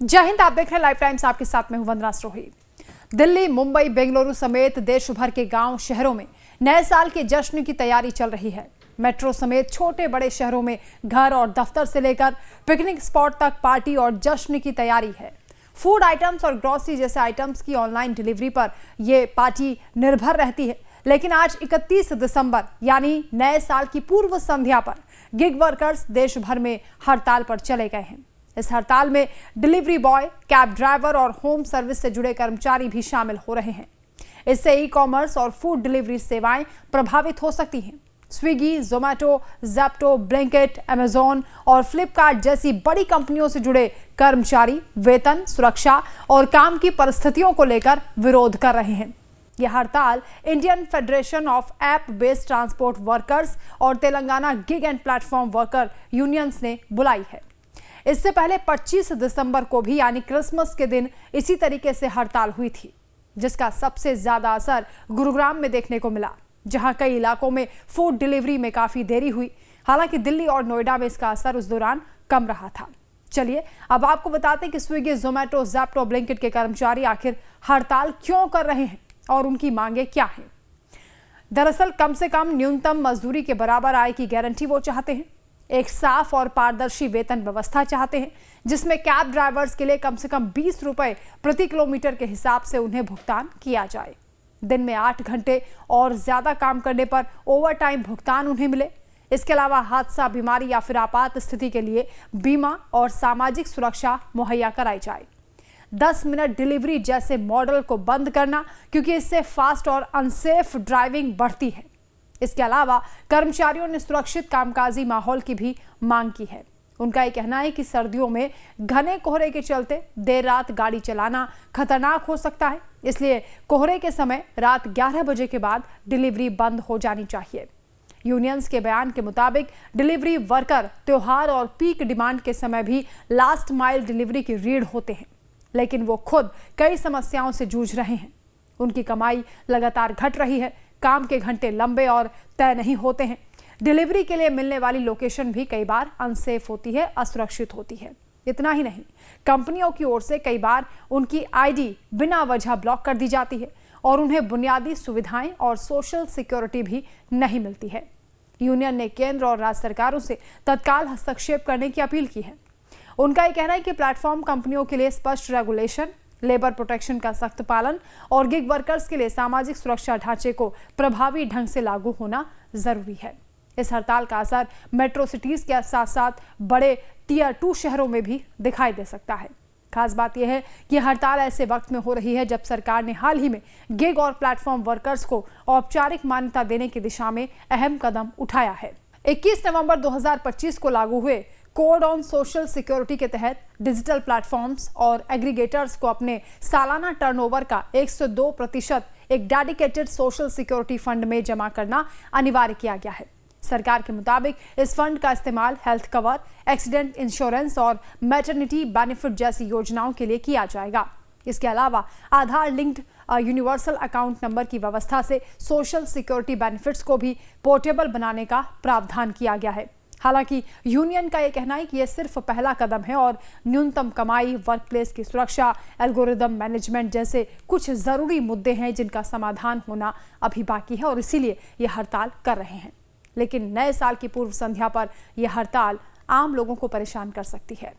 जय हिंद। आप देख रहे हैं लाइफ टाइम्स, आपके साथ में हूं वंदना स्रोही। दिल्ली, मुंबई, बेंगलुरु समेत देश भर के गांव शहरों में नए साल के जश्न की तैयारी चल रही है। मेट्रो समेत छोटे बड़े शहरों में घर और दफ्तर से लेकर पिकनिक स्पॉट तक पार्टी और जश्न की तैयारी है। फूड आइटम्स और ग्रोसरी जैसे आइटम्स की ऑनलाइन डिलीवरी पर यह पार्टी निर्भर रहती है। लेकिन आज 31 दिसंबर यानी नए साल की पूर्व संध्या पर गिग वर्कर्स देश भर में हड़ताल पर चले गए हैं। इस हड़ताल में डिलीवरी बॉय, कैब ड्राइवर और होम सर्विस से जुड़े कर्मचारी भी शामिल हो रहे हैं। इससे ई कॉमर्स और फूड डिलीवरी सेवाएं प्रभावित हो सकती हैं। Swiggy, Zomato, Zepto, Blinkit, Amazon और फ्लिपकार्ट जैसी बड़ी कंपनियों से जुड़े कर्मचारी वेतन, सुरक्षा और काम की परिस्थितियों को लेकर विरोध कर रहे हैं। यह हड़ताल Indian federation of app based transport workers और Telangana gig and platform worker unions ने बुलाई है। इससे पहले 25 दिसंबर को भी यानी क्रिसमस के दिन इसी तरीके से हड़ताल हुई थी, जिसका सबसे ज्यादा असर गुरुग्राम में देखने को मिला, जहां कई इलाकों में फूड डिलीवरी में काफी देरी हुई। हालांकि दिल्ली और नोएडा में इसका असर उस दौरान कम रहा था। चलिए अब आपको बताते हैं कि स्विगी, जोमैटो, ज़ेप्टो, ब्लिंकिट के कर्मचारी आखिर हड़ताल क्यों कर रहे हैं और उनकी मांगे क्या हैं। दरअसल कम से कम न्यूनतम मजदूरी के बराबर आय की गारंटी वो चाहते हैं। एक साफ और पारदर्शी वेतन व्यवस्था चाहते हैं, जिसमें कैब ड्राइवर्स के लिए कम से कम 20 रुपए प्रति किलोमीटर के हिसाब से उन्हें भुगतान किया जाए। दिन में 8 घंटे और ज्यादा काम करने पर ओवर टाइम भुगतान उन्हें मिले। इसके अलावा हादसा, बीमारी या फिर आपात स्थिति के लिए बीमा और सामाजिक सुरक्षा मुहैया कराई जाए। 10 मिनट डिलीवरी जैसे मॉडल को बंद करना, क्योंकि इससे फास्ट और अनसेफ ड्राइविंग बढ़ती है। इसके अलावा कर्मचारियों ने सुरक्षित कामकाजी माहौल की भी मांग की है। उनका ये कहना है कि सर्दियों में घने कोहरे के चलते देर रात गाड़ी चलाना खतरनाक हो सकता है, इसलिए कोहरे के समय रात 11 बजे के बाद डिलीवरी बंद हो जानी चाहिए। यूनियंस के बयान के मुताबिक डिलीवरी वर्कर त्योहार और पीक डिमांड के समय भी लास्ट माइल डिलीवरी की रीढ़ होते हैं, लेकिन वो खुद कई समस्याओं से जूझ रहे हैं। उनकी कमाई लगातार घट रही है, काम के घंटे लंबे और तय नहीं होते हैं। डिलीवरी के लिए मिलने वाली लोकेशन भी कई बार अनसेफ होती है, असुरक्षित होती है। इतना ही नहीं, कंपनियों की ओर से कई बार उनकी आईडी बिना वजह ब्लॉक कर दी जाती है और उन्हें बुनियादी सुविधाएं और सोशल सिक्योरिटी भी नहीं मिलती है। यूनियन ने केंद्र और राज्य सरकारों से तत्काल हस्तक्षेप करने की अपील की है। उनका यह कहना है कि प्लेटफॉर्म कंपनियों के लिए स्पष्ट रेगुलेशन, लेबर प्रोटेक्शन का सख्त पालन और गिग वर्कर्स के लिए सामाजिक सुरक्षा ढांचे को प्रभावी ढंग से लागू होना जरूरी है। इस हड़ताल का असर मेट्रो सिटीज के साथ साथ बड़े टियर 2 शहरों में भी दिखाई दे सकता है। खास बात यह है कि हड़ताल ऐसे वक्त में हो रही है जब सरकार ने हाल ही में गिग और प्लेटफॉर्म वर्कर्स को औपचारिक मान्यता देने की दिशा में अहम कदम उठाया है। 21 नवंबर 2025 को लागू हुए कोड ऑन सोशल सिक्योरिटी के तहत डिजिटल प्लेटफॉर्म्स और एग्रीगेटर्स को अपने सालाना टर्नओवर का 102% एक डेडिकेटेड सोशल सिक्योरिटी फंड में जमा करना अनिवार्य किया गया है। सरकार के मुताबिक इस फंड का इस्तेमाल हेल्थ कवर, एक्सीडेंट इंश्योरेंस और मैटरनिटी बेनिफिट जैसी योजनाओं के लिए किया जाएगा। इसके अलावा आधार लिंक्ड यूनिवर्सल अकाउंट नंबर की व्यवस्था से सोशल सिक्योरिटी बेनिफिट्स को भी पोर्टेबल बनाने का प्रावधान किया गया है। हालांकि यूनियन का यह कहना है कि यह सिर्फ पहला कदम है और न्यूनतम कमाई, वर्कप्लेस की सुरक्षा, एल्गोरिदम मैनेजमेंट जैसे कुछ जरूरी मुद्दे हैं जिनका समाधान होना अभी बाकी है और इसीलिए यह हड़ताल कर रहे हैं। लेकिन नए साल की पूर्व संध्या पर यह हड़ताल आम लोगों को परेशान कर सकती है।